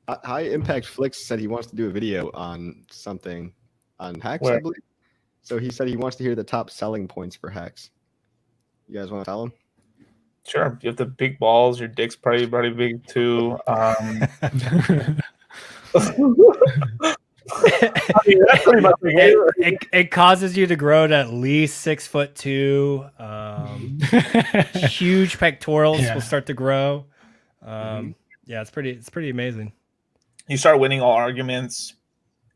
High Impact Flicks said he wants to do a video on something on Hex, I believe. So he said he wants to hear the top selling points for Hex. You guys want to tell him? Sure. You have the big balls. Your dick's probably big too. It causes you to grow to at least 6'2". Huge pectorals will start to grow. Yeah, it's pretty amazing. You start winning all arguments.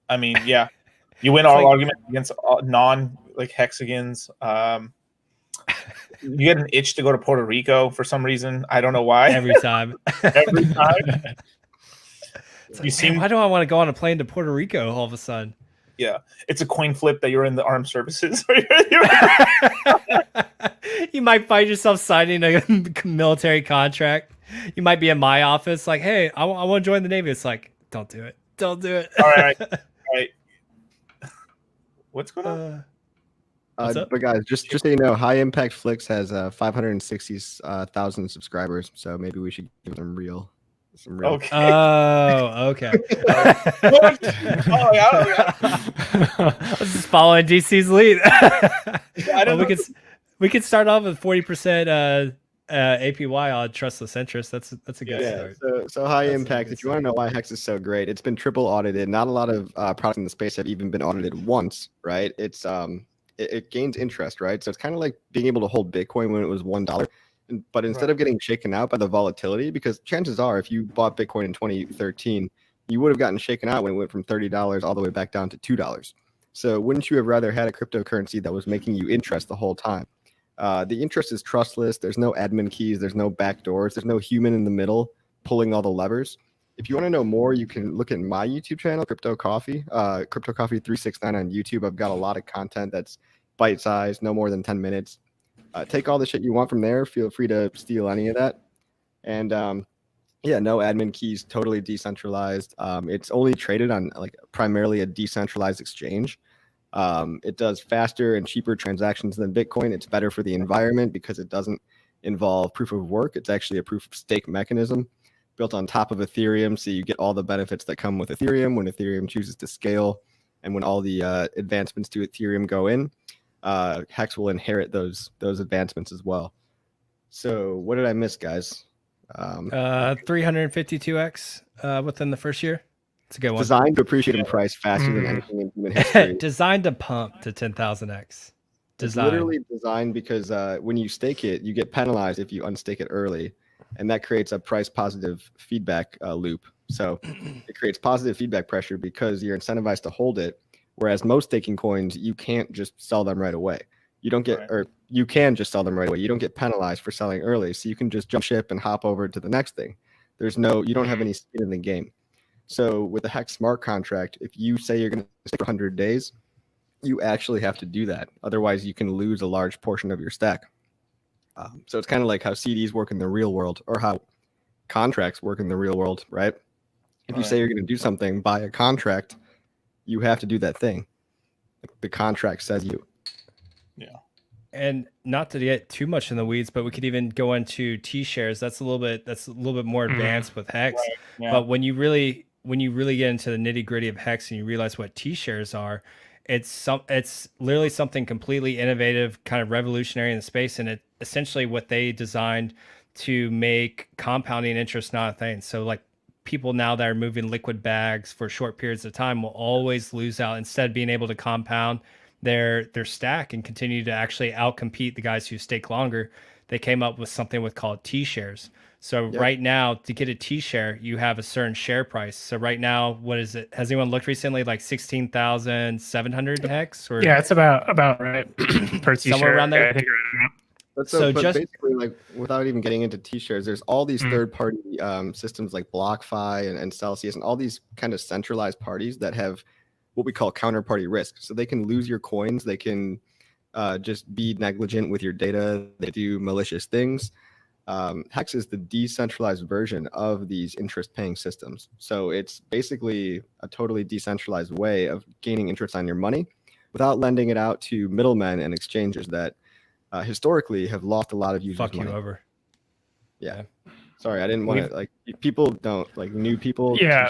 I mean, yeah, you win all arguments against hexagons. You get an itch to go to Puerto Rico for some reason. I don't know why. Every time. Every time. Why do I want to go on a plane to Puerto Rico all of a sudden? Yeah, it's a coin flip that you're in the armed services. You might find yourself signing a military contract. You might be in my office like, hey, I want to join the Navy. It's like, don't do it. Don't do it. All right. What's going on? But guys, just so you know, High Impact Flicks has 560,000 subscribers. So maybe we should give them some real. Okay. Oh, okay. I was just following DC's lead. We could start off with 40% APY on trustless interest. That's a good start. So High Impact. If you want to know why Hex is so great, it's been triple audited. Not a lot of products in the space have even been audited once, right? It's it gains interest, right? So it's kind of like being able to hold Bitcoin when it was $1. But instead of getting shaken out by the volatility, because chances are if you bought Bitcoin in 2013, you would have gotten shaken out when it went from $30 all the way back down to $2. So wouldn't you have rather had a cryptocurrency that was making you interest the whole time? The interest is trustless. There's no admin keys. There's no backdoors. There's no human in the middle pulling all the levers. If you want to know more, you can look at my YouTube channel, Crypto Coffee, Crypto Coffee 369 on YouTube. I've got a lot of content that's bite-sized, no more than 10 minutes. Take all the shit you want from there. Feel free to steal any of that. And yeah, no admin keys, totally decentralized. It's only traded on primarily a decentralized exchange. It does faster and cheaper transactions than Bitcoin. It's better for the environment because it doesn't involve proof of work. It's actually a proof of stake mechanism built on top of Ethereum. So you get all the benefits that come with Ethereum when Ethereum chooses to scale and when all the advancements to Ethereum go in. Hex will inherit those advancements as well. So what did I miss, guys? 352x within the first year. It's a good one. Designed to appreciate in price faster than anything in human history. Designed to pump to 10,000x. It's literally designed because when you stake it, you get penalized if you unstake it early, and that creates a price positive feedback loop. So it creates positive feedback pressure because you're incentivized to hold it. Whereas most staking coins, you can't just sell them right away. You don't get, or you can just sell them right away. You don't get penalized for selling early. So you can just jump ship and hop over to the next thing. You don't have any skin in the game. So with the Hex smart contract, if you say you're going to stake for 100 days, you actually have to do that. Otherwise, you can lose a large portion of your stack. So it's kind of like how CDs work in the real world or how contracts work in the real world, right? If you say you're going to do something, buy a contract, you have to do that thing. The contract says you. Yeah. And not to get too much in the weeds, but we could even go into T-shares. That's a little bit more advanced with Hex. Right. Yeah. But when you really get into the nitty gritty of Hex and you realize what T-shares are, it's literally something completely innovative, kind of revolutionary in the space. And it essentially what they designed to make compounding interest not a thing. So like people now that are moving liquid bags for short periods of time will always lose out instead of being able to compound their stack and continue to actually outcompete the guys who stake longer. They came up with something called T-shares. So right now, to get a T-share, you have a certain share price. So right now, what is it? Has anyone looked recently? Like 16,700 Hex? Or yeah, it's about right per T-share. Somewhere around there. Yeah, I think but just basically, like without even getting into T-shares, there's all these third-party systems like BlockFi and Celsius and all these kind of centralized parties that have what we call counterparty risk. So they can lose your coins. They can just be negligent with your data. They do malicious things. Hex is the decentralized version of these interest-paying systems. So it's basically a totally decentralized way of gaining interest on your money without lending it out to middlemen and exchanges that historically have lost a lot of users' Fuck money. You over. Yeah. Sorry, I didn't want to like people don't like new people. Yeah.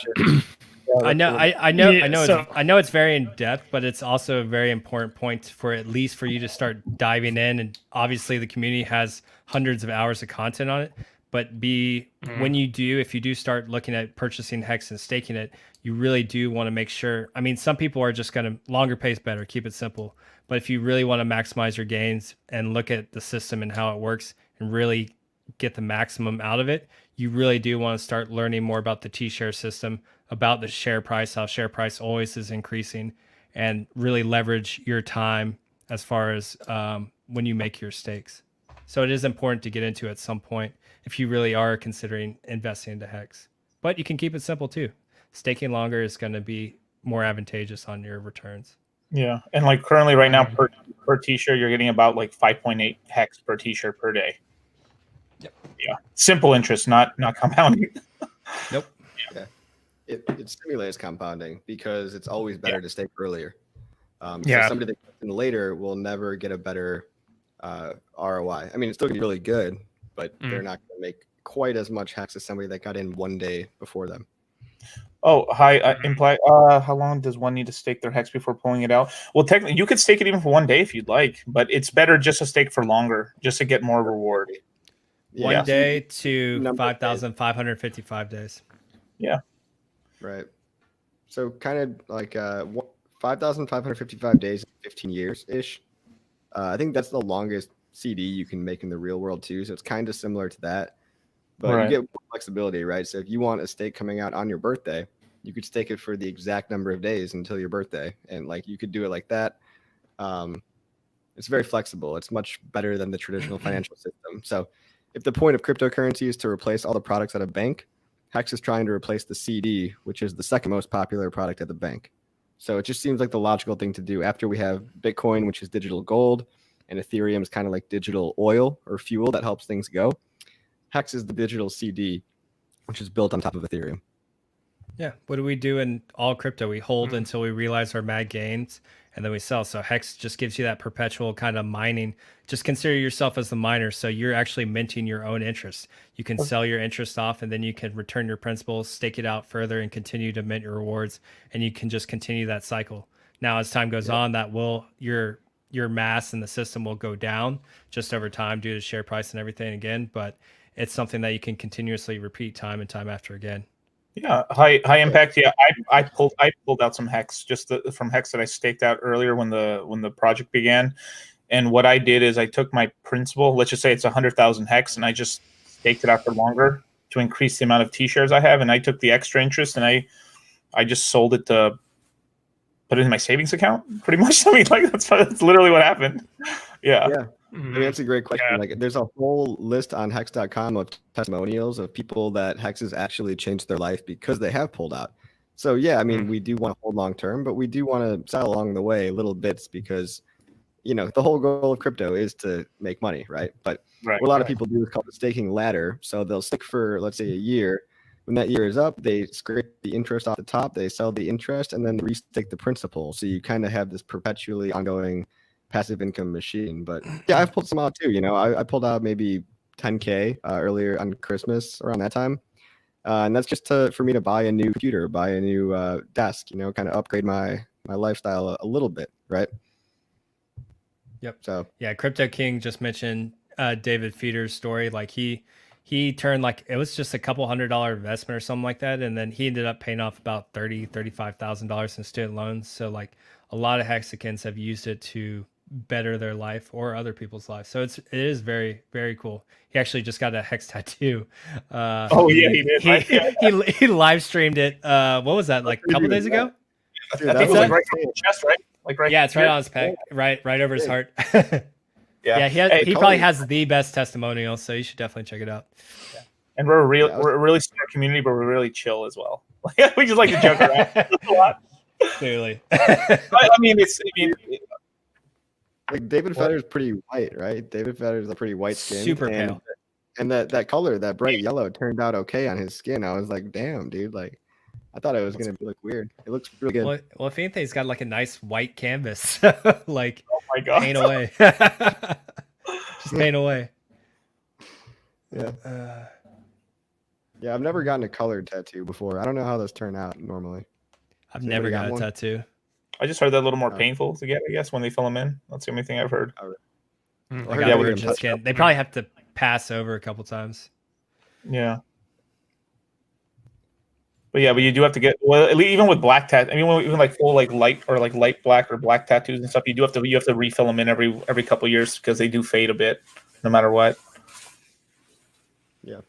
I know it's very in depth, but it's also a very important point for at least for you to start diving in. And obviously, the community has hundreds of hours of content on it. But if you do start looking at purchasing Hex and staking it, you really do want to make sure. I mean, some people are just going to longer pays better, keep it simple. But if you really want to maximize your gains and look at the system and how it works and really get the maximum out of it, you really do want to start learning more about the T-share system, about the share price, how share price always is increasing, and really leverage your time as far as when you make your stakes. So it is important to get into at some point if you really are considering investing into Hex. But you can keep it simple too. Staking longer is going to be more advantageous on your returns. Yeah, and like currently right now per T-shirt, you're getting about like 5.8 Hex per T-shirt per day. Yep. Yeah, simple interest, not compounding. Nope. Yeah. It stimulates compounding because it's always better to stake earlier. So somebody that gets in later will never get a better ROI. I mean, it's still gonna be really good, but they're not gonna make quite as much Hex as somebody that got in one day before them. Oh, hi. Imply. How long does one need to stake their Hex before pulling it out? Well, technically, you could stake it even for one day if you'd like, but it's better just to stake for longer, just to get more reward. Yeah. 1 day to 5,555 days. Yeah. Right. So kind of like 5,555 days, 15 years ish. I think that's the longest CD you can make in the real world too. So it's kind of similar to that, but you get more flexibility, right? So if you want a stake coming out on your birthday, you could stake it for the exact number of days until your birthday, and like you could do it like that. It's very flexible. It's much better than the traditional financial system. So if the point of cryptocurrency is to replace all the products at a bank, Hex is trying to replace the CD, which is the second most popular product at the bank. So it just seems like the logical thing to do after we have Bitcoin, which is digital gold, and Ethereum is kind of like digital oil or fuel that helps things go. Hex is the digital CD, which is built on top of Ethereum. Yeah. What do we do in all crypto? We hold until we realize our mad gains, and then we sell. So Hex just gives you that perpetual kind of mining. Just consider yourself as the miner. So you're actually minting your own interest. You can sell your interest off, and then you can return your principal, stake it out further, and continue to mint your rewards. And you can just continue that cycle. Now, as time goes on, that will your mass in the system will go down just over time due to share price and everything again. But it's something that you can continuously repeat time and time after again. Yeah, high impact. Yeah, I pulled out some Hex from Hex that I staked out earlier when the project began, and what I did is I took my principal. Let's just say it's 100,000 Hex, and I just staked it out for longer to increase the amount of T-shares I have, and I took the extra interest and I just sold it to put it in my savings account. Pretty much. I mean, like that's literally what happened. Yeah. Yeah. I mean, that's a great question. Yeah. Like, there's a whole list on Hex.com of testimonials of people that Hex has actually changed their life because they have pulled out. So yeah, I mean, we do want to hold long term, but we do want to sell along the way little bits because, you know, the whole goal of crypto is to make money, right? But what a lot of people do is called the staking ladder. So they'll stick for, let's say, a year. When that year is up, they scrape the interest off the top, they sell the interest, and then restake the principal. So you kind of have this perpetually ongoing passive income machine. But yeah, I've pulled some out too. You know, I pulled out maybe 10K earlier on Christmas around that time. And that's just for me to buy a new computer, buy a new desk, you know, kind of upgrade my lifestyle a little bit, right? Yep. So yeah, Crypto King just mentioned David Feeder's story. Like he turned, like, it was just a couple $100 investment or something like that, and then he ended up paying off about $35,000 in student loans. So like a lot of Hexicans have used it to better their life or other people's lives. So it is very, very cool. He actually just got a Hex tattoo. He did. He live streamed it. What was that, like a couple days ago? Dude, I think it was like right on his chest, right? Like right. Yeah, it's right on his pec, right over his heart. Yeah, he probably has the best testimonial, so you should definitely check it out. Yeah. And we're a really smart community, but we're really chill as well. We just like to joke around a lot. Clearly. I mean, like David Fetter's pretty white, right? David Fetter's a pretty white skin, super pale, and that color, that bright yellow, turned out okay on his skin. I was like, damn, dude, like I thought it was gonna look weird. It looks really good. Well, if anything, he's got like a nice white canvas, like oh my God. Paint away, just paint away. Yeah. Yeah, I've never gotten a colored tattoo before. I don't know how those turn out normally. I've never got a tattoo. I just heard that a little more painful to get, I guess, when they fill them in. That's the only thing I've heard. I got virgin skin. They probably have to pass over a couple times. Yeah. But you do have to get even with black tat. I mean, even like full like light black or black tattoos and stuff. You have to refill them in every couple of years because they do fade a bit, no matter what. Yeah.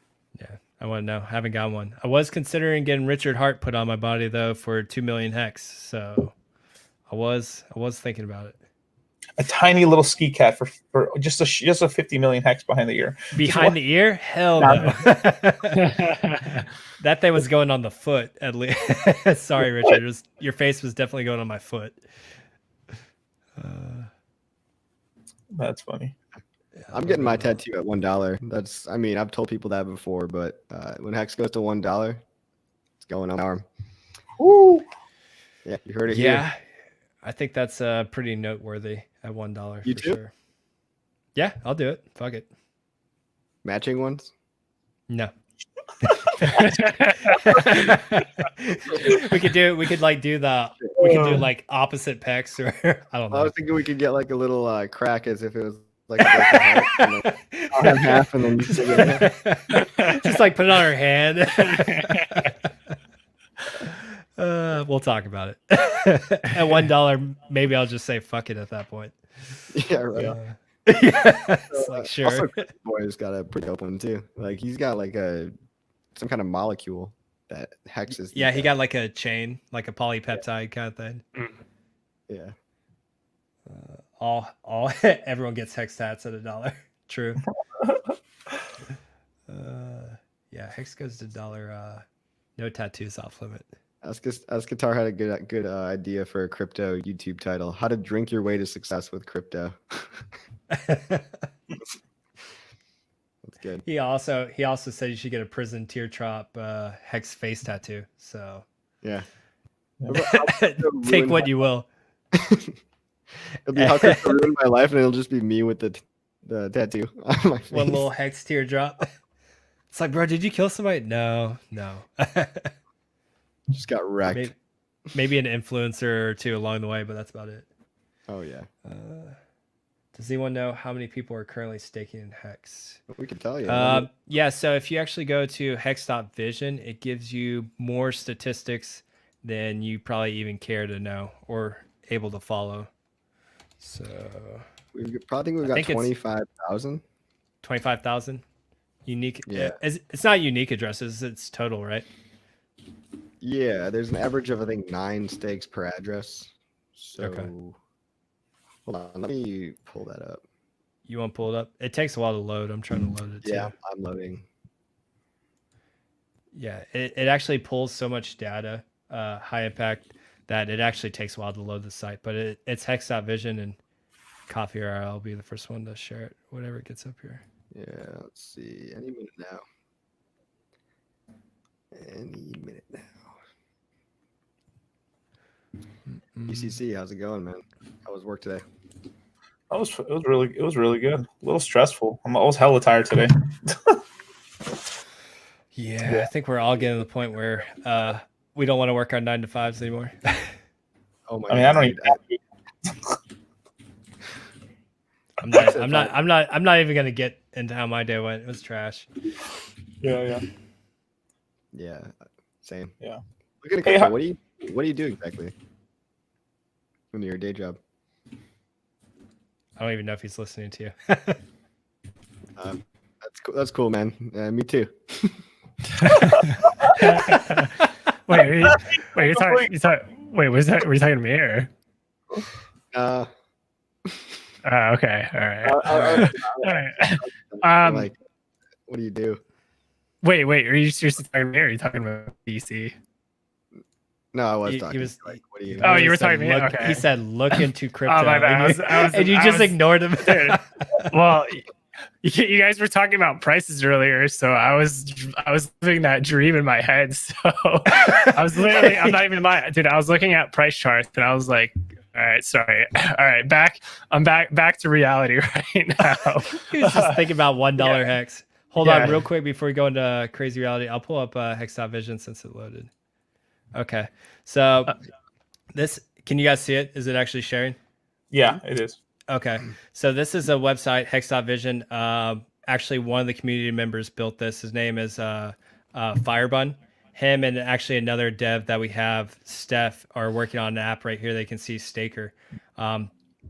I want to know. I haven't got one. I was considering getting Richard Hart put on my body though for 2 million hex. So I was thinking about it. A tiny little ski cat for just a 50 million hex behind the ear. Behind the ear? Hell no. That thing was going on the foot at least. Sorry, Richard. Your face was definitely going on my foot. That's funny. I'm getting my tattoo at $1. I mean, I've told people that before, but when hex goes to $1, it's going on my arm. Woo! Yeah, you heard it. Yeah, here. I think that's pretty noteworthy at $1. You for too? Sure. Yeah, I'll do it. Fuck it. Matching ones? No. We could do like opposite pecs, or I don't know. I was thinking we could get like a little crack as if it was like a heart, and half, and then just like put it on her hand. We'll talk about it. At $1, maybe I'll just say fuck it at that point. Yeah, right. It's like sure. Also, Boy's got a pretty dope one too. Like he's got like some kind of molecule that hexes. Yeah, he got like a chain, like a polypeptide kind of thing. Yeah. All everyone gets hex tats at $1. True. Yeah, hex goes to $1. No tattoos off limit. Ask Guitar had a good idea for a crypto YouTube title: How to Drink Your Way to Success with Crypto. That's good. He also said you should get a prison teardrop hex face tattoo. So yeah. Take what you will. It'll be how crypto ruined my life, and it'll just be me with the tattoo on my face. One little hex teardrop. It's like, bro, did you kill somebody? No. Just got wrecked. Maybe an influencer or two along the way, but that's about it. Oh yeah. Does anyone know how many people are currently staking in Hex? We can tell you. Yeah, so if you actually go to hex.vision, it gives you more statistics than you probably even care to know or able to follow. So we've got 25,000. 25,000 unique. Yeah. It's not unique addresses. It's total, right? Yeah, there's an average of I think 9 stakes per address. So okay. Hold on, let me pull that up. You want to pull it up? It takes a while to load. I'm trying to load it too. Yeah, I'm loading. Yeah, it actually pulls so much data, high impact, that it actually takes a while to load the site. But it's hex.vision, and Coffee RL will be the first one to share it, whatever it gets up here. Yeah, let's see. Any minute now. ECC, how's it going, man? How was work today? It was really good. A little stressful. I was hella tired today. Yeah, I think we're all getting to the point where we don't want to work our 9 to 5s anymore. Oh my! I mean, I don't even. I'm not even gonna get into how my day went. It was trash. Yeah. Same. Yeah. Look at it. What do you do exactly in your day job? I don't even know if he's listening to you. That's cool, man. Me too. Were you talking to me or? Okay. All right. All right. Like, what do you do? Wait. Are you seriously talking to me or are you talking about DC? No, I was talking. Like, what do you? Oh, you were talking to me. Look, okay. He said, "Look into crypto." Oh, my bad. And you just ignored him. Dude, well, you guys were talking about prices earlier, so I was living that dream in my head. So I was literally, I'm not even lying, dude. I was looking at price charts and I was like, all right, sorry. All right, I'm back to reality right now. He was just thinking about $1 hex. Hold on real quick before we go into crazy reality. I'll pull up Hex.vision since it loaded. Okay. So this, can you guys see it? Is it actually sharing? Yeah, it is. Okay. So this is a website, Hex.vision. Actually, one of the community members built this. His name is Firebun. Him and actually another dev that we have, Steph, are working on an app right here. They can see Staker.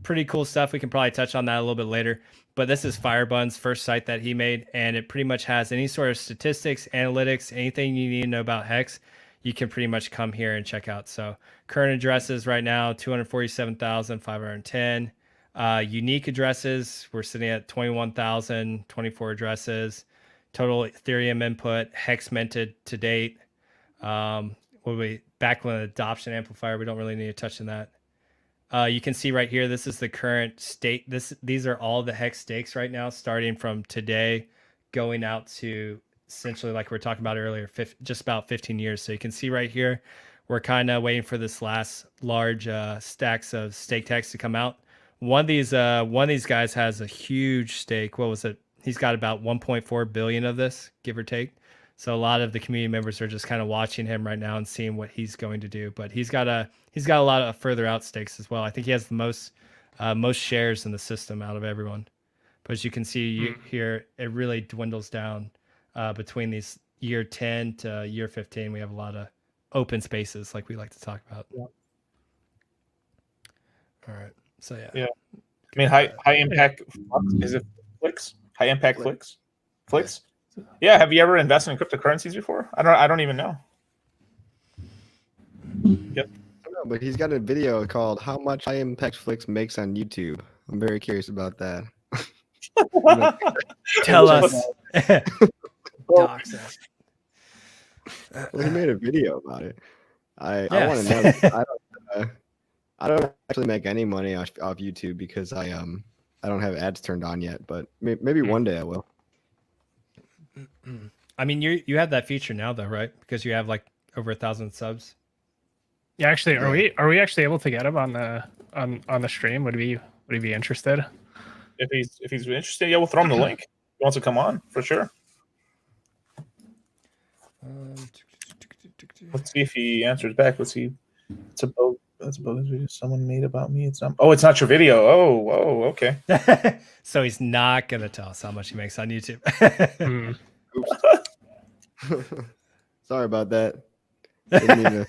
Pretty cool stuff. We can probably touch on that a little bit later. But this is Firebun's first site that he made, and it pretty much has any sort of statistics, analytics, anything you need to know about Hex. You can pretty much come here and check out. So current addresses right now, 247,510. Unique addresses, we're sitting at 21,024 addresses. Total Ethereum input, Hex minted to date. Backlink adoption amplifier, we don't really need to touch on that. You can see right here, this is the current state. These are all the Hex stakes right now, starting from today, going out to essentially, like we were talking about earlier, just about 15 years. So you can see right here, we're kind of waiting for this last large stacks of staked Hex to come out. One of these guys has a huge stake. What was it? He's got about 1.4 billion of this, give or take. So a lot of the community members are just kind of watching him right now and seeing what he's going to do. But he's got a lot of further out stakes as well. I think he has the most shares in the system out of everyone. But as you can see here, it really dwindles down between these year 10 to year 15. We have a lot of open spaces like we like to talk about. Yeah. All right. So yeah. I mean, high impact. Is it Flix? High impact Flix? Flix? Yeah. Have you ever invested in cryptocurrencies before? I don't even know. Yep. No, but he's got a video called "How Much High Impact Flix Makes on YouTube." I'm very curious about that. Tell us. Docs us. Well, he made a video about it. I want to know. I don't actually make any money off YouTube because I don't have ads turned on yet, but maybe one day I will. I mean, you have that feature now though, right? Because you have like over 1,000 subs. Yeah, actually, are we actually able to get him on the stream? Would he be interested? If he's interested, yeah, we'll throw him the link. He wants to come on for sure. Let's see if he answers back. Let's see. It's a bogus video someone made about me. It's not your video. Oh, okay. So he's not gonna tell us how much he makes on YouTube. Oops. Sorry about that. Didn't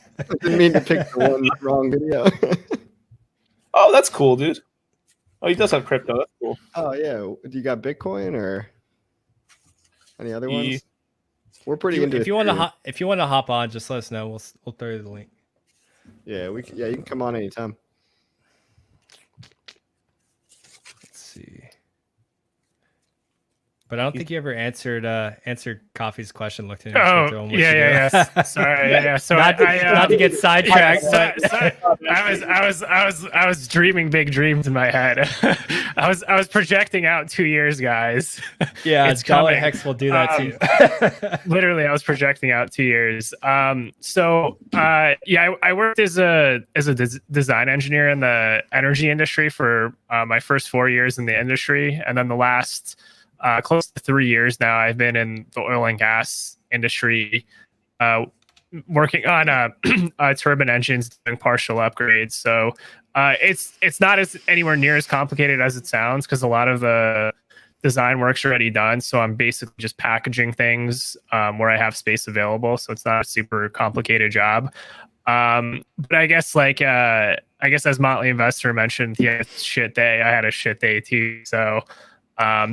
mean to pick the one wrong video. Oh, that's cool, dude. Oh, he does have crypto. That's cool. Oh yeah. Do you got Bitcoin or any other ones? We're pretty into it. If you want to hop on, just let us know. We'll throw you the link. Yeah, you can come on anytime. Let's see. But I don't think you ever answered Coffee's question. Looked in. Yeah. Sorry. Yeah. So not to get sidetracked. I was dreaming big dreams in my head. I was projecting out 2 years, guys. Yeah, it's Jolly Hex will do that to you. Literally, I was projecting out 2 years. I worked as a design engineer in the energy industry for my first 4 years in the industry, and then the last close to 3 years now, I've been in the oil and gas industry, working on turbine engines, doing partial upgrades. So it's not anywhere near as complicated as it sounds, because a lot of the design work's already done. So I'm basically just packaging things where I have space available. So it's not a super complicated job. But I guess as Motley Investor mentioned, he had a shit day. I had a shit day too. So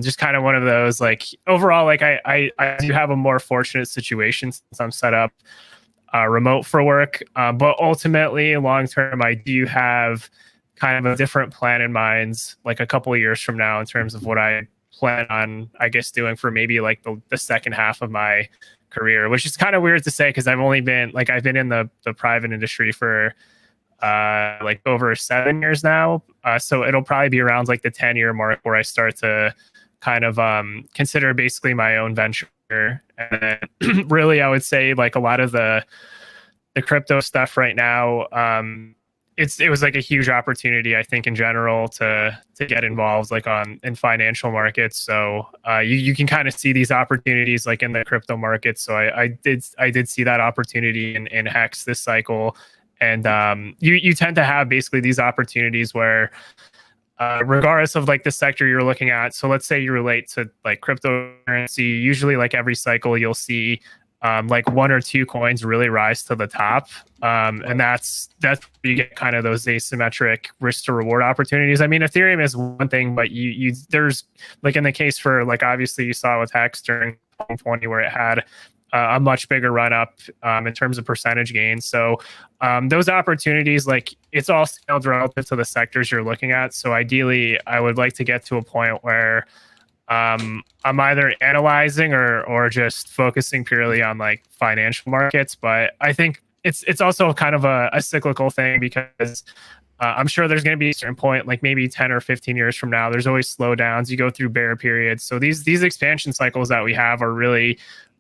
just kind of one of those, like, overall, like I do have a more fortunate situation since I'm set up remote for work. But ultimately, long term, I do have kind of a different plan in mind, like a couple of years from now, in terms of what I plan on, I guess, doing for maybe like the second half of my career, which is kind of weird to say, because I've been in the private industry for like over 7 years now. So it'll probably be around like the 10-year mark where I start to kind of consider basically my own venture. And then really, I would say like a lot of the crypto stuff right now it was like a huge opportunity, I think, in general to get involved like in financial markets. So you can kind of see these opportunities like in the crypto markets. So I did see that opportunity in Hex this cycle. And you tend to have basically these opportunities where regardless of like the sector you're looking at. So let's say you relate to like cryptocurrency, usually like every cycle you'll see like one or two coins really rise to the top. And that's where you get kind of those asymmetric risk to reward opportunities. I mean, Ethereum is one thing, but you there's like in the case for like, obviously you saw with Hex during 2020 where it had a much bigger run up in terms of percentage gains. So those opportunities, like it's all scaled relative to the sectors you're looking at. So ideally, I would like to get to a point where I'm either analyzing or just focusing purely on like financial markets. But I think it's also kind of a cyclical thing because I'm sure there's going to be a certain point, like maybe 10 or 15 years from now, there's always slowdowns. You go through bear periods. So these expansion cycles that we have are really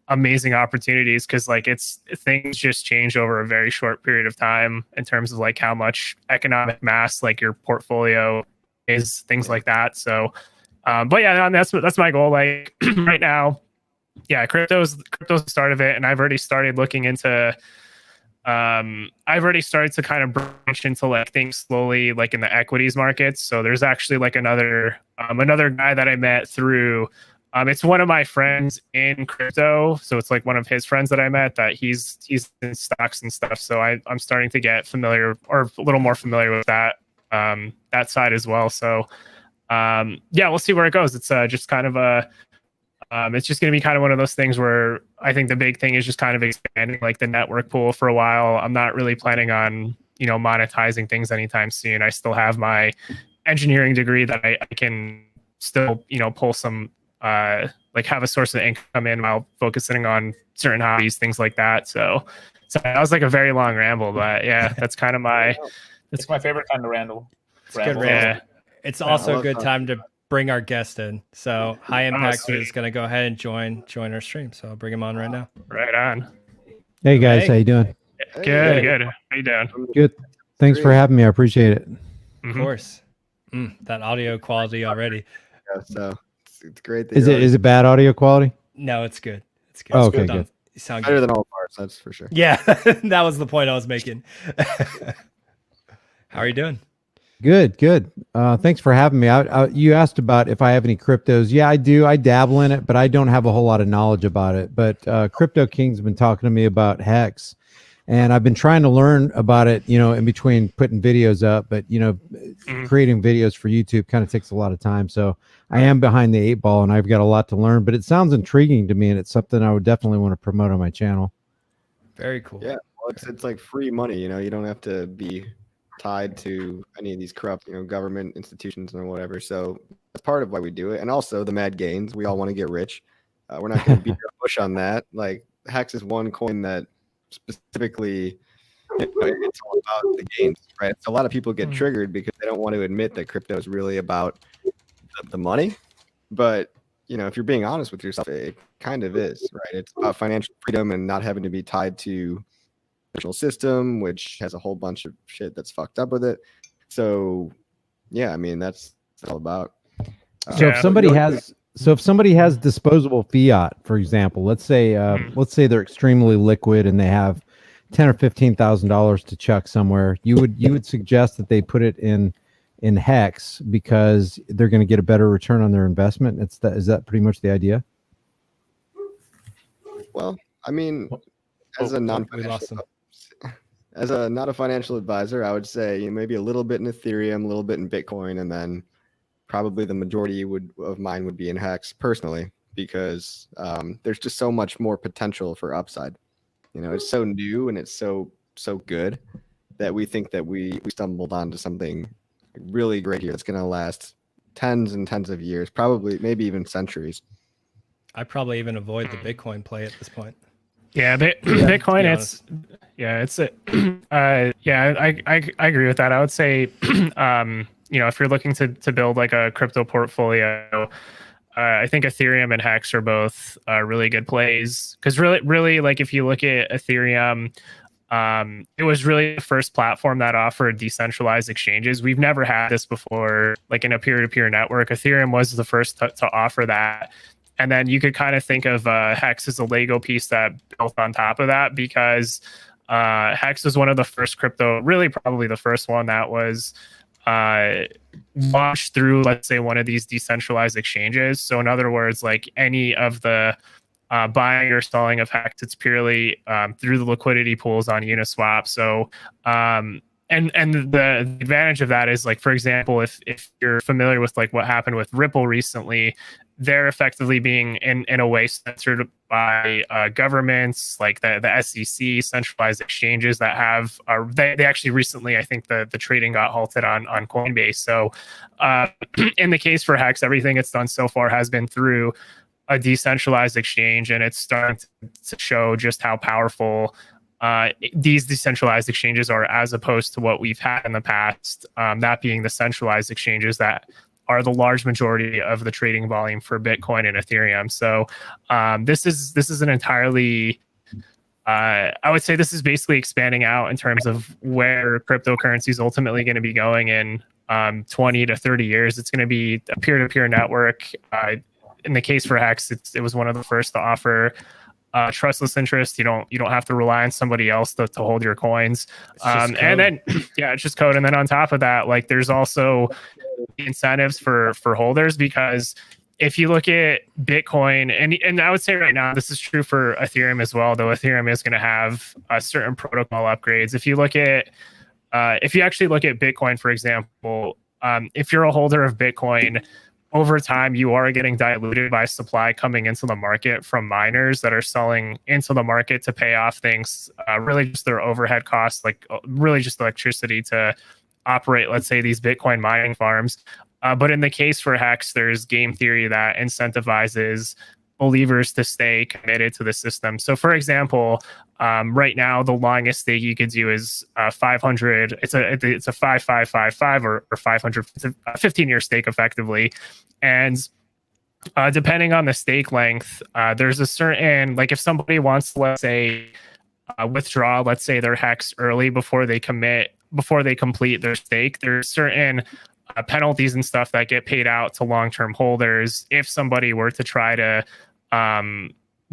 amazing opportunities because like things just change over a very short period of time in terms of like how much economic mass like your portfolio is, things like that. So but yeah, that's my goal. Like right now, yeah, crypto's the start of it, and I've already started looking into I've already started to kind of branch into like things slowly like in the equities markets. So there's actually like another guy that I met through it's one of my friends in crypto. So it's like one of his friends that I met that he's in stocks and stuff. So I'm starting to get familiar or a little more familiar with that side as well. So yeah, we'll see where it goes. It's just kind of it's just going to be kind of one of those things where I think the big thing is just kind of expanding like the network pool for a while. I'm not really planning on, monetizing things anytime soon. I still have my engineering degree that I can still, pull some, like have a source of income in while focusing on certain hobbies, things like that. So that was like a very long ramble, but yeah, that's kind of it's my favorite kind of ramble. It's good ramble. Yeah. It's also a good time to bring our guest in. So High Impact is going to go ahead and join our stream. So I'll bring him on right now. Right on. Hey guys, how you doing? Good. How you doing? Good. Thanks for having me. I appreciate it. Of course. That audio quality already. Yeah, so it's great. Is it bad audio quality? No, it's good. It's good. Oh, okay, good. You sound better good. than all parts, that's for sure. Yeah, that was the point I was making. How are you doing? Good. Thanks for having me. You asked about if I have any cryptos. Yeah, I do. I dabble in it, but I don't have a whole lot of knowledge about it. But Crypto King's been talking to me about Hex, and I've been trying to learn about it, in between putting videos up. But, creating videos for YouTube kind of takes a lot of time. So I am behind the 8 ball, and I've got a lot to learn. But it sounds intriguing to me, and it's something I would definitely want to promote on my channel. Very cool. Yeah, well, it's like free money. You don't have to be tied to any of these corrupt, government institutions or whatever. So that's part of why we do it. And also the mad gains. We all want to get rich. We're not going to beat a push on that. Like Hex is one coin that specifically, it's all about the gains, right? So a lot of people get triggered because they don't want to admit that crypto is really about the money. But, if you're being honest with yourself, it kind of is, right? It's about financial freedom and not having to be tied to system, which has a whole bunch of shit that's fucked up with it. So yeah, I mean that's all about. So if somebody has disposable fiat, for example, let's say they're extremely liquid and they have $10,000 or $15,000 to chuck somewhere, you would suggest that they put it in Hex because they're going to get a better return on their investment. Is that pretty much the idea? Well, I mean, as a not a financial advisor, I would say maybe a little bit in Ethereum, a little bit in Bitcoin, and then probably the majority of mine would be in Hex personally, because there's just so much more potential for upside. It's so new and it's so good that we think that we stumbled onto something really great here that's going to last tens and tens of years, probably maybe even centuries. I probably even avoid the Bitcoin play at this point. Yeah, Bitcoin. I agree with that. I would say, if you're looking to build like a crypto portfolio, I think Ethereum and Hex are both really good plays. Because really, like if you look at Ethereum, it was really the first platform that offered decentralized exchanges. We've never had this before, like in a peer-to-peer network. Ethereum was the first to offer that. And then you could kind of think of Hex as a Lego piece that built on top of that, because Hex was one of the first crypto, really probably the first one that was launched through, let's say, one of these decentralized exchanges. So in other words, like any of the buying or selling of Hex, it's purely through the liquidity pools on Uniswap. So and the advantage of that is, like, for example, if you're familiar with like what happened with Ripple recently, they're effectively being in a way censored by governments like the SEC, centralized exchanges that have they actually recently, I think the trading got halted on Coinbase. So in the case for Hex, everything it's done so far has been through a decentralized exchange, and it's starting to show just how powerful these decentralized exchanges are, as opposed to what we've had in the past, that being the centralized exchanges that are the large majority of the trading volume for Bitcoin and Ethereum. So this is an entirely, I would say this is basically expanding out in terms of where cryptocurrency is ultimately going to be going in 20 to 30 years. It's going to be a peer-to-peer network. In the case for Hex, it was one of the first to offer trustless interest. You don't have to rely on somebody else to hold your coins. And then it's just code. And then on top of that, like, there's also incentives for holders, because if you look at Bitcoin, and I would say right now this is true for Ethereum as well, though Ethereum is going to have certain protocol upgrades. If you look at if you actually look at Bitcoin, for example, if you're a holder of Bitcoin, over time, you are getting diluted by supply coming into the market from miners that are selling into the market to pay off things, really just their overhead costs, like really just electricity to operate, let's say, these Bitcoin mining farms. But in the case for Hex, there's game theory that incentivizes believers to stay committed to the system. So, for example, right now the longest stake you could do is 500. It's a 5555 or 500. It's a 15-year stake effectively, and depending on the stake length, there's a certain, like, if somebody wants to, let's say, withdraw, let's say, their Hex early before they complete their stake, there's certain penalties and stuff that get paid out to long-term holders if somebody were to try to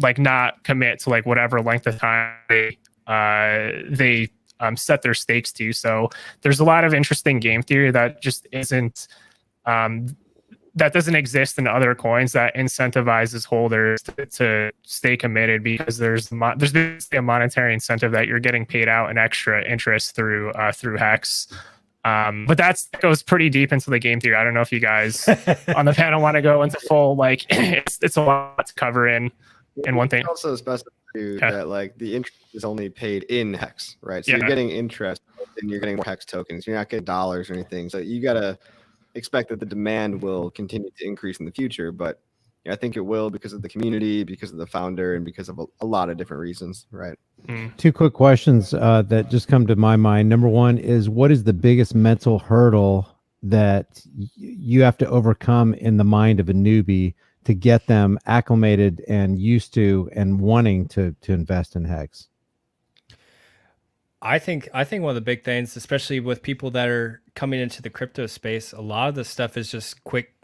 like not commit to like whatever length of time they set their stakes to. So there's a lot of interesting game theory that just isn't that doesn't exist in other coins that incentivizes holders to stay committed, because there's basically a monetary incentive that you're getting paid out in extra interest through Hex. But that goes pretty deep into the game theory. I don't know if you guys on the panel want to go into full, like, it's a lot to cover in one thing. Also specify that, like, the interest is only paid in Hex, right? So you're getting interest and you're getting more Hex tokens. You're not getting dollars or anything. So you got to expect that the demand will continue to increase in the future. But I think it will, because of the community, because of the founder, and because of a lot of different reasons, right? Two quick questions that just come to my mind. Number one is, what is the biggest mental hurdle that you have to overcome in the mind of a newbie to get them acclimated and used to and wanting to invest in Hex? I think one of the big things, especially with people that are coming into the crypto space, a lot of the stuff is just quick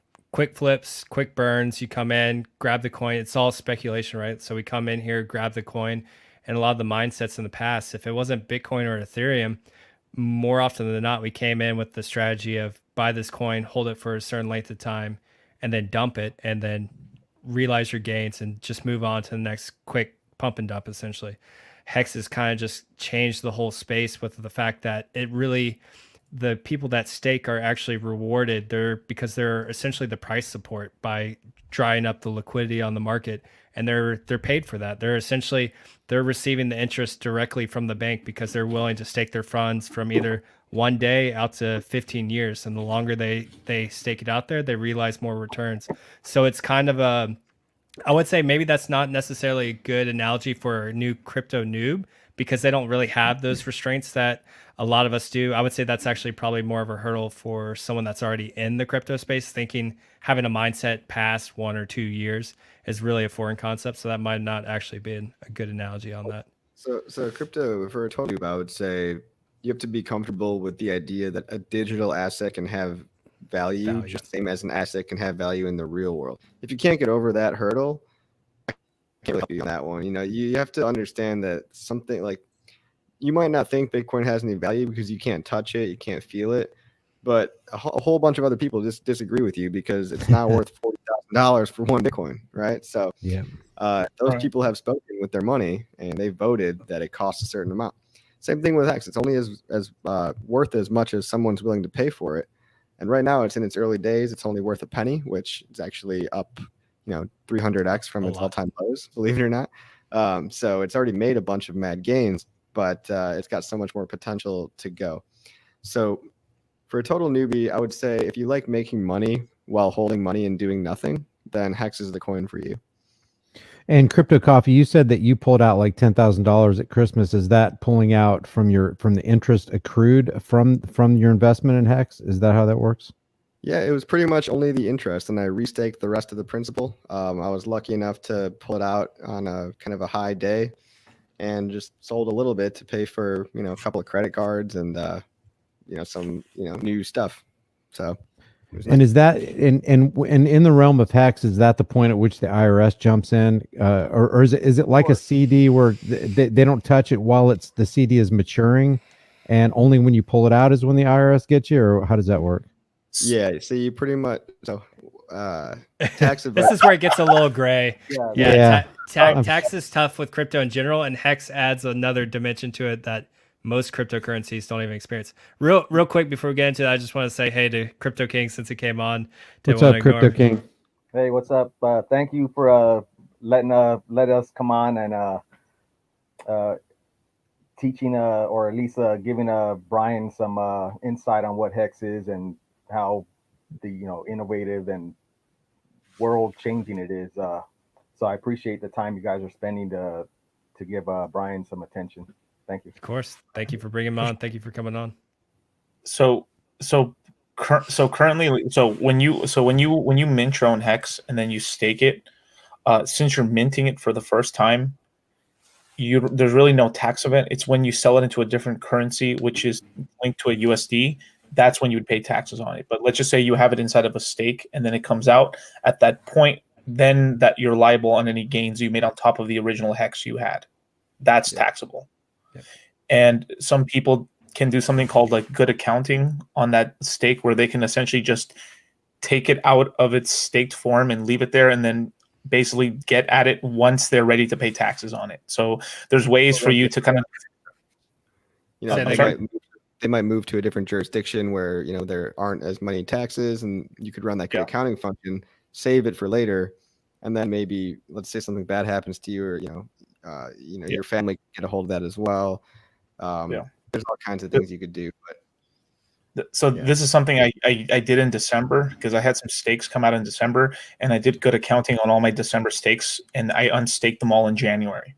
flips, quick burns. You come in, grab the coin. It's all speculation, right? So we come in here, grab the coin, and a lot of the mindsets in the past, if it wasn't Bitcoin or Ethereum, more often than not, we came in with the strategy of buy this coin, hold it for a certain length of time, and then dump it, and then realize your gains and just move on to the next quick pump and dump, essentially. Hex has kind of just changed the whole space with the fact that it really, the people that stake are actually rewarded because they're essentially the price support by drying up the liquidity on the market, and they're paid for that. They're receiving the interest directly from the bank because they're willing to stake their funds from either 1 day out to 15 years, and the longer they stake it out there, they realize more returns. So it's kind of I would say maybe that's not necessarily a good analogy for a new crypto noob, because they don't really have those restraints that a lot of us do. I would say that's actually probably more of a hurdle for someone that's already in the crypto space, having a mindset past 1 or 2 years is really a foreign concept. So that might not actually be a good analogy on that. So crypto, for a total noob, I would say you have to be comfortable with the idea that a digital asset can have value just the same as an asset can have value in the real world. If you can't get over that hurdle, I can't really help you on that one. You know, you have to understand that something like you might not think Bitcoin has any value because you can't touch it, you can't feel it, but a whole bunch of other people just disagree with you because it's not worth $40,000 for one Bitcoin, right? So Yeah. those people have spoken with their money and they voted that it costs a certain amount. Same thing with Hex. It's only as worth as much as someone's willing to pay for it. And right now it's in its early days. It's only worth a penny, which is actually up, 300x from its all-time lows, believe it or not. So it's already made a bunch of mad gains, but it's got so much more potential to go. So for a total newbie, I would say if you like making money while holding money and doing nothing, then Hex is the coin for you. And Crypto Coffee, you said that you pulled out like $10,000 at Christmas. Is that pulling out from the interest accrued from your investment in Hex? Is that how that works? Yeah, it was pretty much only the interest, and I restaked the rest of the principal. I was lucky enough to pull it out on a kind of a high day, and just sold a little bit to pay for a couple of credit cards and some new stuff. So. And is that in the realm of Hex? Is that the point at which the IRS jumps in, or is it like a CD where they don't touch it while the CD is maturing, and only when you pull it out is when the IRS gets you, or how does that work? Yeah, so you pretty much tax advice. This is where it gets a little gray. Yeah. Tax is tough with crypto in general, and Hex adds another dimension to it that most cryptocurrencies don't even experience. Real quick before we get into that, I just want to say hey to Crypto King since he came on. What's up, Crypto King? Hey, what's up? Thank you for let us come on and teaching or at least giving Brian some insight on what Hex is and how the innovative and world changing it is. So I appreciate the time you guys are spending to give Brian some attention. Thank you. Of course. Thank you for bringing him on. Thank you for coming on. So currently, when you mint your own Hex and then you stake it, since you're minting it for the first time, there's really no tax event. It's when you sell it into a different currency, which is linked to a USD. That's when you would pay taxes on it. But let's just say you have it inside of a stake and then it comes out at that point, then that you're liable on any gains you made on top of the original Hex you had. That's taxable. And some people can do something called like good accounting on that stake where they can essentially just take it out of its staked form and leave it there and then basically get at it once they're ready to pay taxes on it. So there's ways for you to kind of they might move to a different jurisdiction where there aren't as many taxes, and you could run that good accounting function, save it for later, and then maybe let's say something bad happens to you, or your family get a hold of that as well. There's all kinds of things you could do. But this is something I did in December because I had some stakes come out in December, and I did good accounting on all my December stakes, and I unstaked them all in January.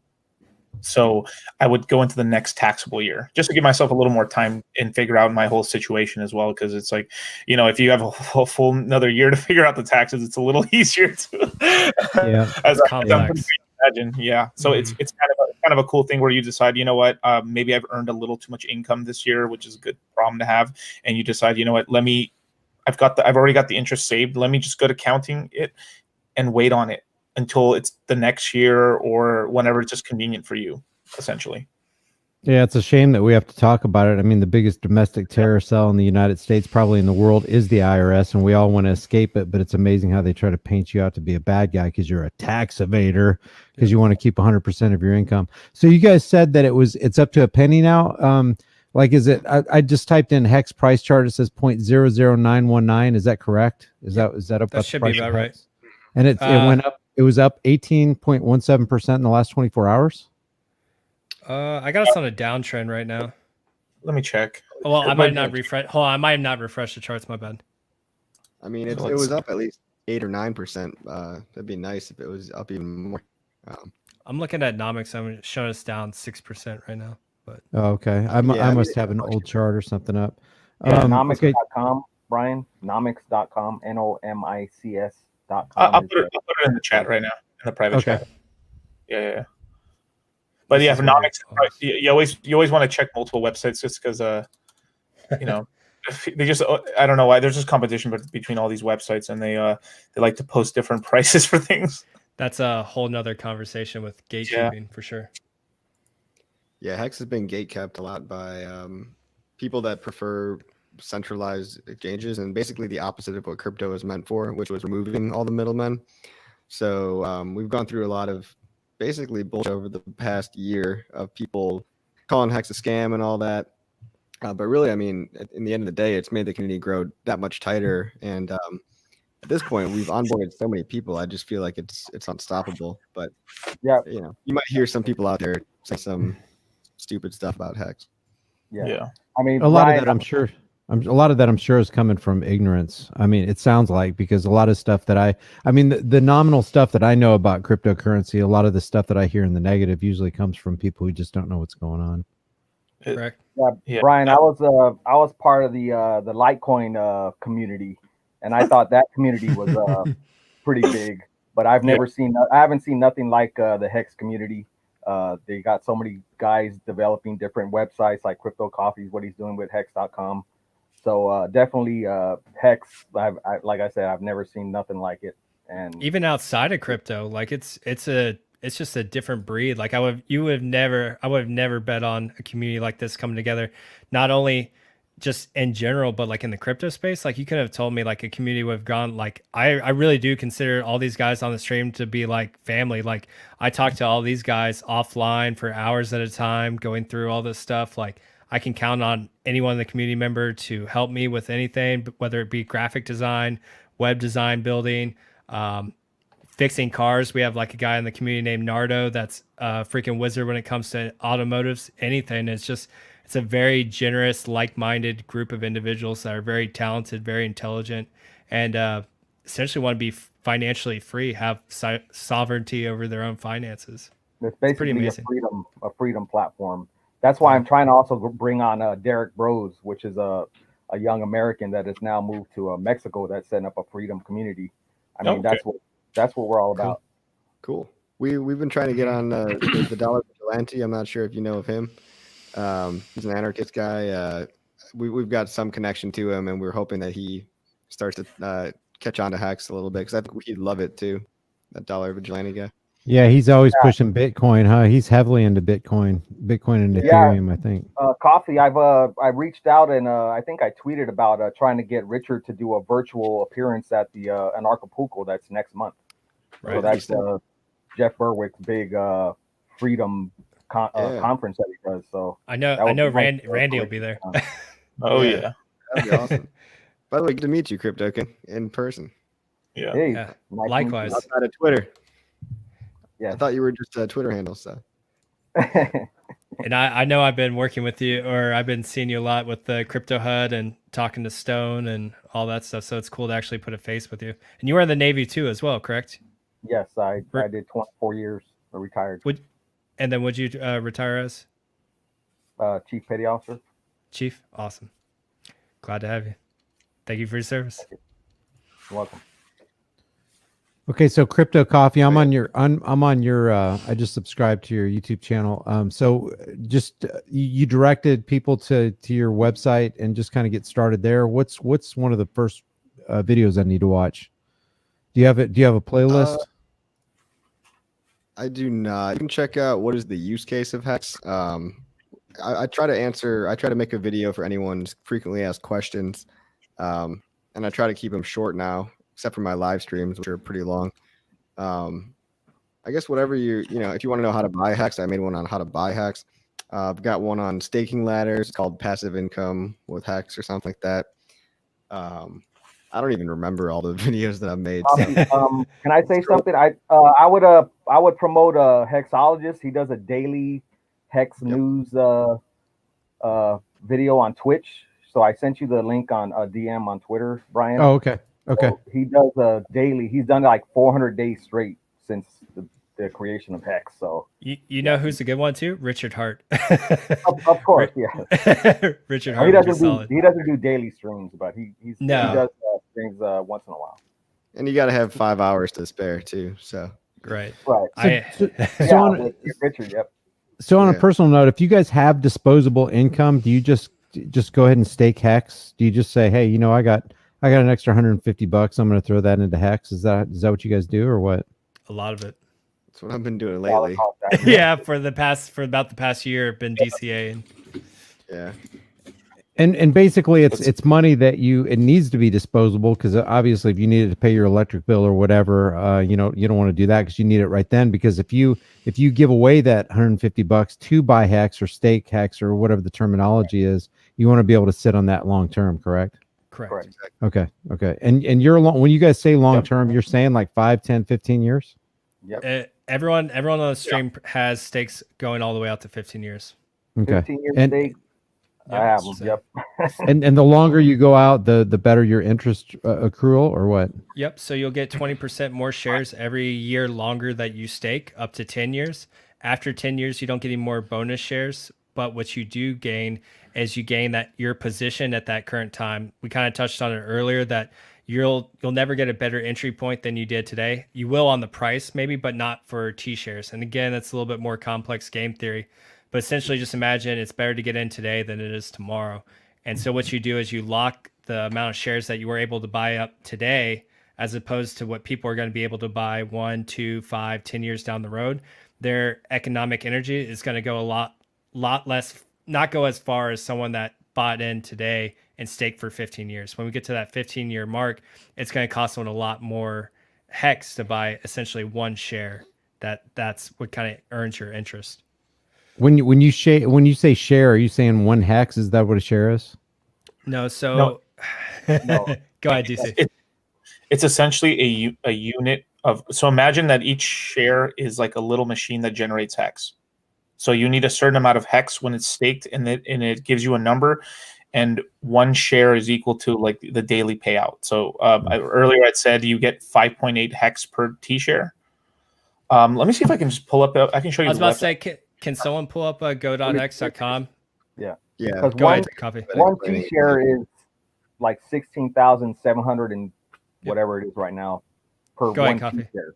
So I would go into the next taxable year just to give myself a little more time and figure out my whole situation as well. Because it's like, if you have a full another year to figure out the taxes, it's a little easier to as complex. Imagine. Yeah. So it's kind of a cool thing where you decide, what, maybe I've earned a little too much income this year, which is a good problem to have. And you decide, what, I've already got the interest saved. Let me just go to counting it and wait on it until it's the next year or whenever it's just convenient for you, essentially. Yeah, it's a shame that we have to talk about it. I mean, the biggest domestic terror cell in the United States, probably in the world, is the IRS, and we all want to escape it. But it's amazing how they try to paint you out to be a bad guy because you're a tax evader, because you want to keep 100% of your income. So you guys said that it's up to a penny now. Is it? I just typed in Hex price chart. It says 0.00919. Is that correct? Is that up? That should be about right. And it went up. It was up 18.17% in the last 24 hours. I got us on a downtrend right now. Let me check. Well, I might not refresh. Hold on, I might not refresh the charts. My bad. I mean, it was up at least 8 or 9%. That'd be nice if it was up even more. I'm looking at Nomics. I'm showing us down 6% right now. But okay, I must have an old chart or something up. Nomics.com, Brian. Nomics.com. NOMICS.com. I'll put it in the chat right now, in the private chat. Yeah. But yeah, economics. You always want to check multiple websites just because you know, they just I don't know why there's just competition between all these websites, and they like to post different prices for things. That's a whole nother conversation with gatekeeping for sure. Yeah, Hex has been gatekept a lot by people that prefer centralized exchanges, and basically the opposite of what crypto is meant for, which was removing all the middlemen. So we've gone through a lot of basically bullshit over the past year of people calling Hex a scam and all that. But really, I mean, in the end of the day, it's made the community grow that much tighter. And at this point, we've onboarded so many people. I just feel like it's unstoppable. But yeah, you know, you might hear some people out there say some stupid stuff about Hex. Yeah. I mean, a lot of that, I'm sure. A lot of that, I'm sure, is coming from ignorance. I mean, it sounds like, because a lot of stuff that I mean, the nominal stuff that I know about cryptocurrency, a lot of the stuff that I hear in the negative usually comes from people who just don't know what's going on. Correct. Yeah, Brian, I was part of the Litecoin community, and I thought that community was pretty big. But I haven't seen nothing like the Hex community. They got so many guys developing different websites like Crypto Coffee's what he's doing with Hex.com. So definitely Hex. Like I said, I've never seen nothing like it. And even outside of crypto, like it's just a different breed. Like I would have never bet on a community like this coming together, not only just in general, but like in the crypto space. Like you could have told me like a community would have gone, like I really do consider all these guys on the stream to be like family. Like I talk to all these guys offline for hours at a time, going through all this stuff. Like I can count on anyone in the community member to help me with anything, whether it be graphic design, web design, building, fixing cars. We have like a guy in the community named Nardo that's a freaking wizard when it comes to automotives, anything. It's a very generous, like-minded group of individuals that are very talented, very intelligent, and essentially want to be financially free, have sovereignty over their own finances. It's basically a freedom platform. That's why I'm trying to also bring on Derek Bros, which is a young American that has now moved to Mexico that's setting up a freedom community. I mean, that's what we're all about. Cool. We've been trying to get on the Dollar Vigilante. I'm not sure if you know of him. He's an anarchist guy. We've got some connection to him, and we're hoping that he starts to catch on to Hex a little bit, because I think he'd love it too. That Dollar Vigilante guy. Yeah, he's always pushing Bitcoin, huh? He's heavily into Bitcoin and Ethereum, I think. Coffee, I reached out, and I think I tweeted about trying to get Richard to do a virtual appearance at the Anarchapulco that's next month. Right. So that's Jeff Berwick's big freedom conference that he does. So I know Randy will be there. Oh yeah, that'd be awesome. By the way, good to meet you, Crypto King, in person. Yeah, hey, yeah. Likewise. Outside of Twitter. Yeah, I thought you were just a Twitter handle, so. And I know I've been working with you, or I've been seeing you a lot with the Crypto HUD and talking to Stone and all that stuff. So it's cool to actually put a face with you. And you were in the Navy too, as well, correct? Yes, I did 24 years. I retired. And then would you retire as? Chief Petty Officer. Chief, awesome. Glad to have you. Thank you for your service. You're welcome. Okay, so Crypto Coffee, I'm on your I just subscribed to your YouTube channel. So just you directed people to your website and just kind of get started there. What's one of the first videos I need to watch? Do you have a playlist? I do not. You can check out what is the use case of Hex. I try to make a video for anyone's frequently asked questions. And I try to keep them short now, except for my live streams, which are pretty long. I guess whatever if you want to know how to buy Hex, I made one on how to buy Hex. I've got one on staking ladders called Passive Income with Hex or something like that. I don't even remember all the videos that I've made. So. Can I say something? I would promote a Hexologist. He does a daily Hex news video on Twitch. So I sent you the link on a DM on Twitter, Brian. Oh, okay. Okay. So he does a daily. He's done like 400 days straight since the creation of Hex. So you know who's a good one too? Richard Hart. of course, yeah. Richard Hart. He doesn't do daily streams, but he does streams once in a while. And you got to have 5 hours to spare too. So right. Richard, yep. So on a Yeah. personal note, if you guys have disposable income, do you just go ahead and stake Hex? Do you just say, hey, I got an extra $150. I'm going to throw that into Hex. Is that what you guys do, or what? A lot of it. That's what I've been doing lately. Yeah, for about the past year, been DCA and Yeah. And basically, it's money that it needs to be disposable, because obviously, if you needed to pay your electric bill or whatever, you don't want to do that because you need it right then. Because if you give away that $150 to buy Hex or stake Hex or whatever the terminology is, you want to be able to sit on that long term, correct? correct. Okay. And you're when you guys say long term, you're saying like 5, 10, 15 years? Yep. Everyone on the stream has stakes going all the way out to 15 years. Okay. 15 years And- stake. I have them. Yep. And the longer you go out, the better your interest accrual, or what? Yep. So you'll get 20% more shares every year longer that you stake, up to 10 years. After 10 years, you don't get any more bonus shares. But what you do gain is you gain that your position at that current time. We kind of touched on it earlier that you'll never get a better entry point than you did today. You will on the price maybe, but not for T shares. And again, that's a little bit more complex game theory. But essentially, just imagine it's better to get in today than it is tomorrow. And so what you do is you lock the amount of shares that you were able to buy up today, as opposed to what people are going to be able to buy 1, 2, 5, 10 years down the road. Their economic energy is going to go a lot less, not go as far as someone that bought in today and staked for 15 years. When we get to that 15-year mark, it's going to cost someone a lot more Hex to buy essentially one share. That's what kind of earns your interest. When you say share, are you saying one Hex? Is that what a share is? No. So No. Go ahead, DC. It's essentially a unit of. So imagine that each share is like a little machine that generates Hex. So you need a certain amount of Hex when it's staked, and it gives you a number, and one share is equal to like the daily payout. So earlier I said you get 5.8 Hex per T share. Let me see if I can just pull up. I can show you. I was about to say, can someone pull up go.hex.com? Yeah. Because Go ahead, copy. one T share is like 16,700 and whatever it is right now per Go ahead, one T copy. share.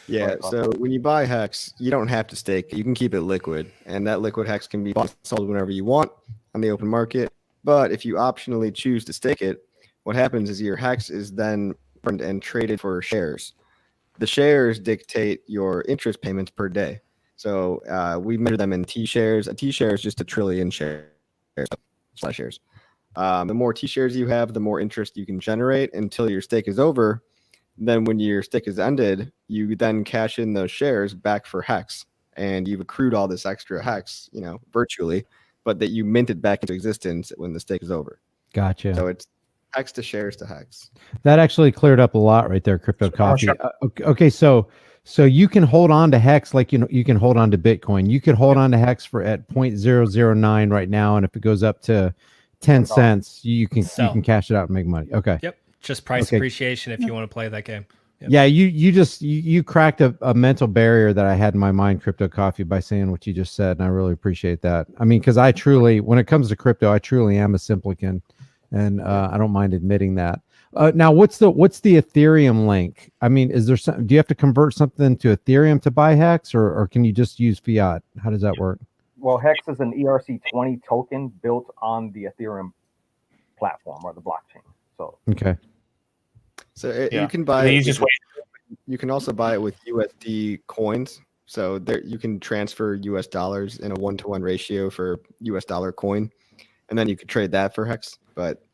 Yeah, so when you buy Hex, you don't have to stake. You can keep it liquid, and that liquid Hex can be bought and sold whenever you want on the open market. But if you optionally choose to stake it, what happens is your Hex is then burned and traded for shares. The shares dictate your interest payments per day. So we measure them in T shares. A T share is just a trillion shares. The more T shares you have, the more interest you can generate until your stake is over. Then when your stake is ended, you then cash in those shares back for Hex, and you've accrued all this extra Hex, virtually, but that you minted back into existence when the stake is over. Gotcha. So it's Hex to shares to Hex. That actually cleared up a lot right there, Crypto Coffee. Okay, so you can hold on to Hex like you can hold on to Bitcoin. You could hold on to Hex at 0.009 right now, and if it goes up to 10 cents, you can cash it out and make money. Okay. Yep. Just price appreciation if you want to play that game. Yep. Yeah, you cracked a mental barrier that I had in my mind, Crypto Coffee, by saying what you just said, and I really appreciate that. I mean, because I truly, when it comes to crypto, I truly am a simpleton, and I don't mind admitting that. Now, what's the Ethereum link? I mean, is there some? Do you have to convert something to Ethereum to buy Hex, or can you just use fiat? How does that work? Well, Hex is an ERC20 token built on the Ethereum platform or the blockchain. So okay. So you can buy it. You can also buy it with USD coins. So there you can transfer US dollars in a 1-to-1 ratio for US dollar coin, and then you could trade that for Hex. But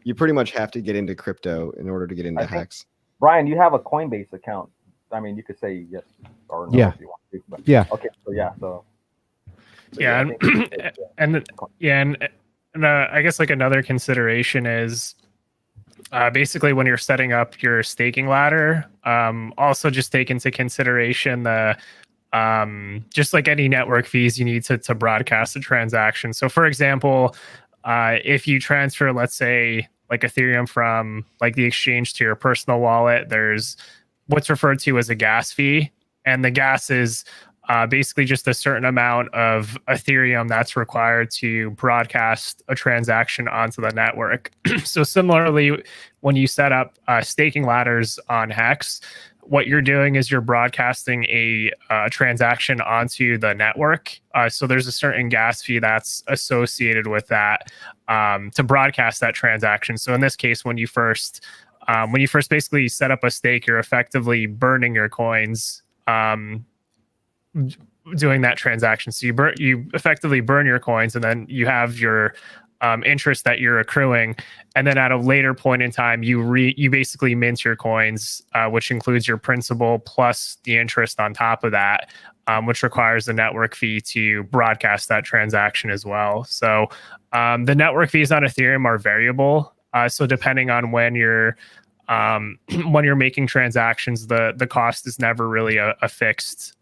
you pretty much have to get into crypto in order to get into Hex. Brian, you have a Coinbase account. I mean, you could say yes or no if you want to. But yeah. Okay. So yeah. So yeah, and I guess like another consideration is basically when you're setting up your staking ladder, also just take into consideration the just like any network fees you need to broadcast a transaction. So for example, if you transfer, let's say like Ethereum from like the exchange to your personal wallet, there's what's referred to as a gas fee, and the gas is basically just a certain amount of Ethereum that's required to broadcast a transaction onto the network. So similarly, when you set up staking ladders on Hex, what you're doing is you're broadcasting a transaction onto the network. So there's a certain gas fee that's associated with that to broadcast that transaction. So in this case, when you first basically set up a stake, you're effectively burning your coins doing that transaction. So you effectively burn your coins, and then you have your interest that you're accruing, and then at a later point in time, you basically mint your coins, which includes your principal plus the interest on top of that, which requires the network fee to broadcast that transaction as well. So the network fees on Ethereum are variable. So depending on when you're making transactions, the cost is never really a fixed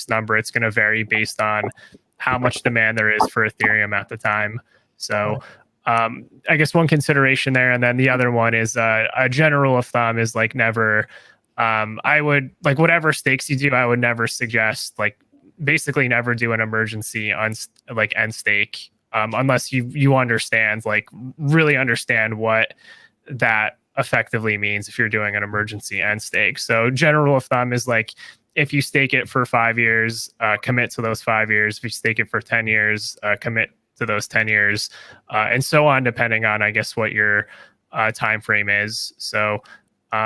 number. It's going to vary based on how much demand there is for Ethereum at the time. So I guess one consideration there, and then the other one is a general rule of thumb is like never. I would like whatever stakes you do, I would never suggest basically never do an emergency on end stake unless you understand really understand what that effectively means if you're doing an emergency end stake. So general rule of thumb is if you stake it for 5 years, commit to those 5 years. If you stake it for 10 years, commit to those 10 years, and so on, depending on, I guess, what your time frame is. So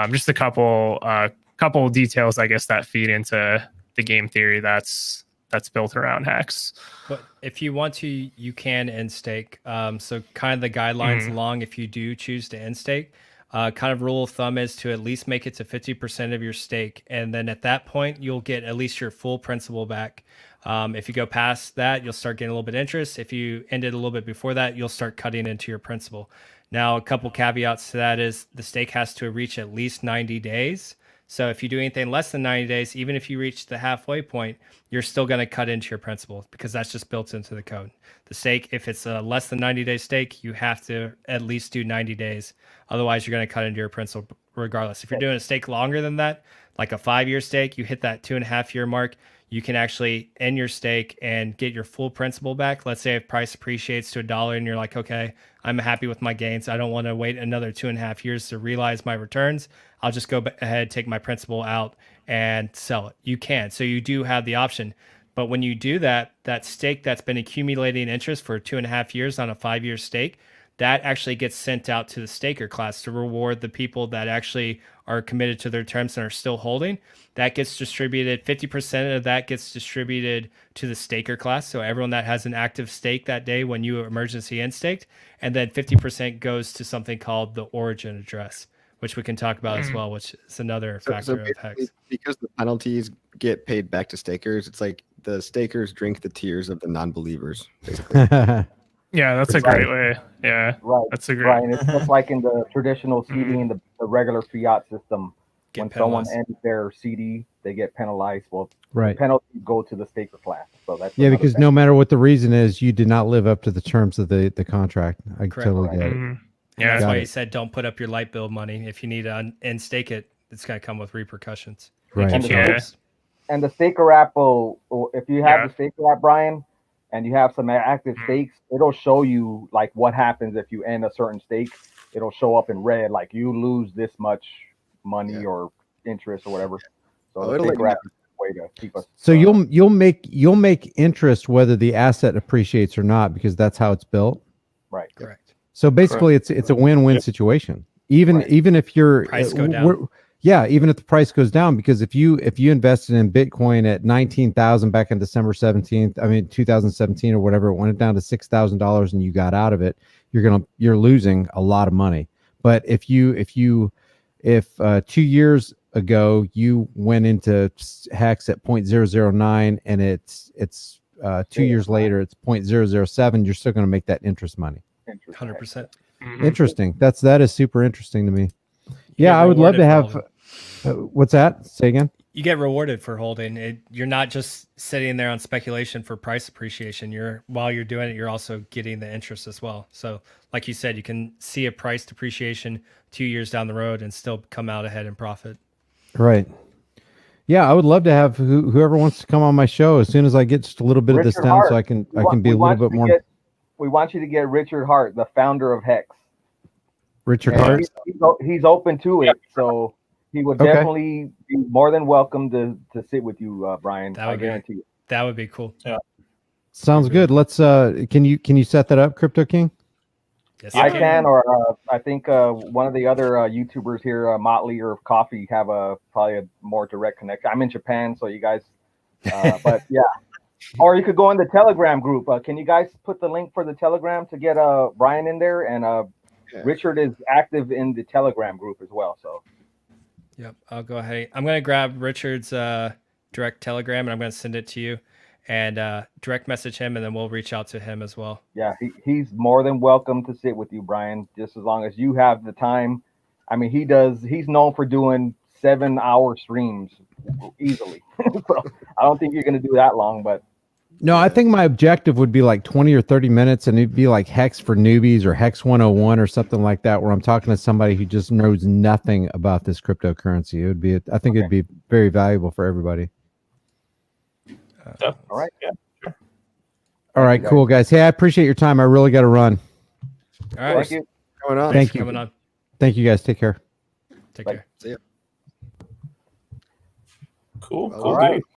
just a couple details, I guess, that feed into the game theory that's built around Hex. But if you want to, you can end stake. So kind of the guidelines along if you do choose to end stake. Kind of rule of thumb is to at least make it to 50% of your stake. And then at that point, you'll get at least your full principal back. If you go past that, you'll start getting a little bit of interest. If you ended a little bit before that, you'll start cutting into your principal. Now, a couple caveats to that is the stake has to reach at least 90 days. So if you do anything less than 90 days, even if you reach the halfway point, you're still going to cut into your principal because that's just built into the code. The stake, if it's a less than 90-day stake, you have to at least do 90 days. Otherwise, you're going to cut into your principal regardless. If you're doing a stake longer than that, like a 5-year stake, you hit that 2.5-year mark, you can actually end your stake and get your full principal back. Let's say if price appreciates to $1 and you're like, okay, I'm happy with my gains. I don't want to wait another 2.5 years to realize my returns. I'll just go ahead, take my principal out and sell it. You can. So you do have the option. But when you do that, that stake that's been accumulating interest for 2.5 years on a 5-year stake, that actually gets sent out to the staker class to reward the people that actually are committed to their terms and are still holding. That gets distributed, 50% of that gets distributed to the staker class. So everyone that has an active stake that day when you emergency end staked, and then 50% goes to something called the origin address, which we can talk about as well, which is another factor of Hex. Because the penalties get paid back to stakers, it's like the stakers drink the tears of the non-believers, basically. Yeah, that's a great way. Yeah, right. That's a great. Right, and it's just like in the traditional CD and the regular fiat system. When someone ends their CD, they get penalized. Well, right. The penalties go to the staker class. So that's because no matter what the reason is, you did not live up to the terms of the contract. I totally get it. Yeah, that's why you said don't put up your light bill money. If you need to end stake it, it's going to come with repercussions. Right. And the staker app will, if you have the staker app, Brian, and you have some active stakes, it'll show you like what happens if you end a certain stake. It'll show up in red, like you lose this much money or interest or whatever. So the staker app is a way to keep us. So you'll make interest whether the asset appreciates or not, because that's how it's built. Right. Correct. So basically, it's a win-win situation. Even if your price go down. Even if the price goes down, because if you invested in Bitcoin at 19,000 back on December 17th, 2017 or whatever, it went down to $6,000 and you got out of it, you're losing a lot of money. But if 2 years ago you went into Hex at 0.009 and it's 2 years later it's 0.007, you're still going to make that interest money. 100%. Interesting. That is super interesting to me. Yeah, I would love to have. What's that? Say again. You get rewarded for holding it. You're not just sitting there on speculation for price appreciation. While you're doing it, you're also getting the interest as well. So, like you said, you can see a price depreciation 2 years down the road and still come out ahead in profit. Right. Yeah, I would love to have whoever wants to come on my show as soon as I get just a little bit of this down, so I can be a little bit more. We want you to get Richard Hart, the founder of Hex. Richard Hart. He's open to it, so he would Okay. definitely be more than welcome to sit with you, Brian. I guarantee you. That would be cool. Yeah. Sounds good. Let's can you set that up, Crypto King? Yes, I can, or I think one of the other YouTubers here, Motley or Coffee, have probably a more direct connection. I'm in Japan, so you guys, but yeah. Or you could go in the Telegram group. Can you guys put the link for the Telegram to get Brian in there? And Richard is active in the Telegram group as well. So. Yep, I'll go ahead. I'm going to grab Richard's direct Telegram and I'm going to send it to you, and direct message him, and then we'll reach out to him as well. Yeah, he's more than welcome to sit with you, Brian, just as long as you have the time. I mean, he's known for doing 7-hour streams easily. So I don't think you're going to do that long, but. No, I think my objective would be like 20 or 30 minutes, and it'd be like Hex for newbies or Hex 101 or something like that, where I'm talking to somebody who just knows nothing about this cryptocurrency. It would be, I think it'd be very valuable for everybody. All right. Yeah. All right, cool, guys. Hey, I appreciate your time. I really got to run. All right. Thank you. Coming on. Thank you. Coming on. Thank you, guys. Take care. Take Bye. care. See ya. Cool. All Cool, right. dude.